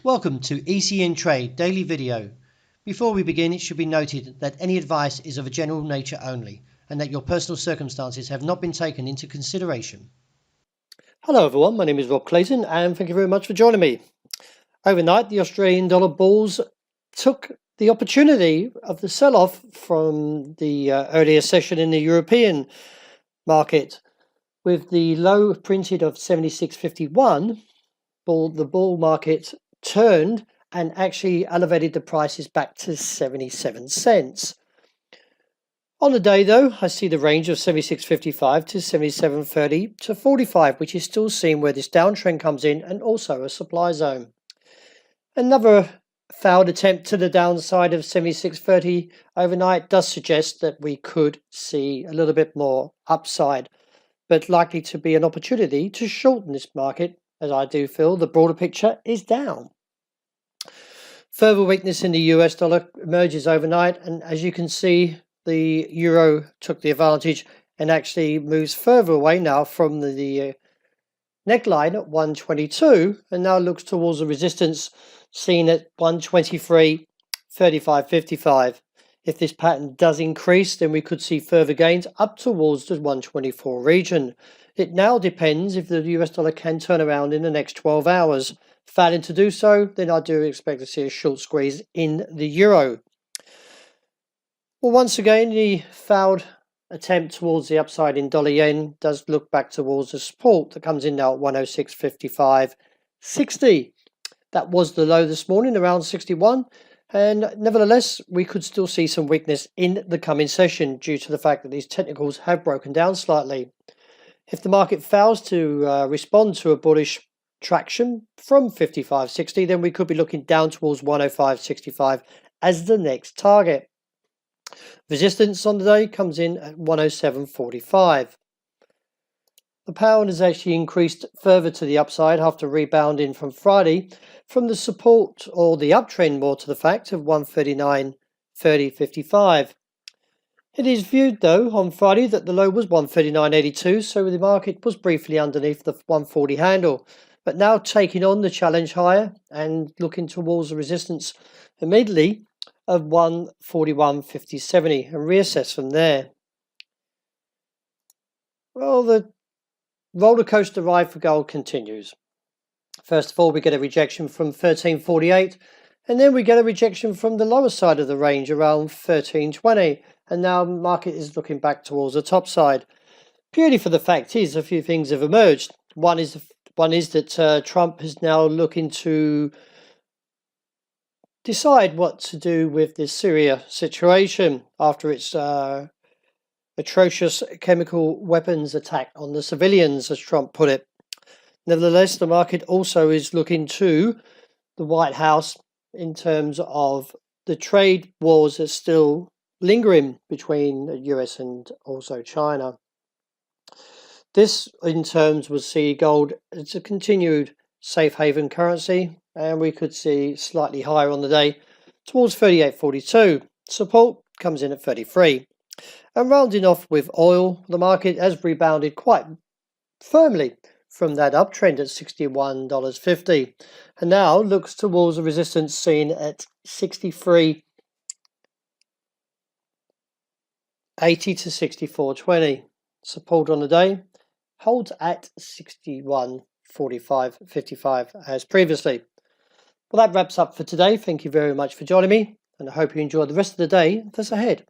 Welcome to ECN Trade Daily Video. Before we begin, it should be noted that any advice is of a general nature only and that your personal circumstances have not been taken into consideration. Hello everyone, my name is Rob Clayton and thank you very much for joining me. Overnight, the Australian dollar bulls took the opportunity of the sell-off from the earlier session in the European market. With the low printed of 76.51, the bull market turned and actually elevated the prices back to 77 cents. On the day though, I see the range of 76.55 to 77.30 to 45, which is still seen where this downtrend comes in and also a supply zone. Another failed attempt to the downside of 76.30 overnight does suggest that we could see a little bit more upside, but likely to be an opportunity to shorten this market, as I do feel the broader picture is down. Further weakness in the US dollar emerges overnight, and as you can see, the euro took the advantage and actually moves further away now from the neckline at 122 and now looks towards the resistance seen at 123.35.55. If this pattern does increase, then we could see further gains up towards the 124 region. It now depends if the US dollar can turn around in the next 12 hours. Failing to do so, then I do expect to see a short squeeze in the euro. Well, once again, the failed attempt towards the upside in dollar yen does look back towards the support that comes in now at 106.55.60. That was the low this morning, around 61. And nevertheless, we could still see some weakness in the coming session due to the fact that these technicals have broken down slightly. If the market fails to respond to a bullish traction from 55.60, then we could be looking down towards 105.65 as the next target. Resistance on the day comes in at 107.45. The pound has actually increased further to the upside after rebounding from Friday from the support, or the uptrend more to the fact, of 139.30.55. It is viewed though on Friday that the low was 139.82, so the market was briefly underneath the 140 handle, but now taking on the challenge higher and looking towards the resistance immediately of 141.50.70 and reassess from there. Well, the roller coaster ride for gold continues. First of all, we get a rejection from 13.48, and then we get a rejection from the lower side of the range around 13.20, and now the market is looking back towards the top side. Purely for the fact is a few things have emerged. One is that Trump is now looking to decide what to do with this Syria situation after its atrocious chemical weapons attack on the civilians, as Trump put it. Nevertheless, the market also is looking to the White House in terms of the trade wars that are still lingering between the US and also China. This, in terms, would see gold as a continued safe haven currency, and we could see slightly higher on the day towards 38.42. Support comes in at 33. And rounding off with oil, the market has rebounded quite firmly from that uptrend at $61.50 and now looks towards a resistance seen at 63.80 to 64.20. Support on the day holds at 61.45.55 as previously. Well, that wraps up for today. Thank you very much for joining me, and I hope you enjoy the rest of the day that's ahead.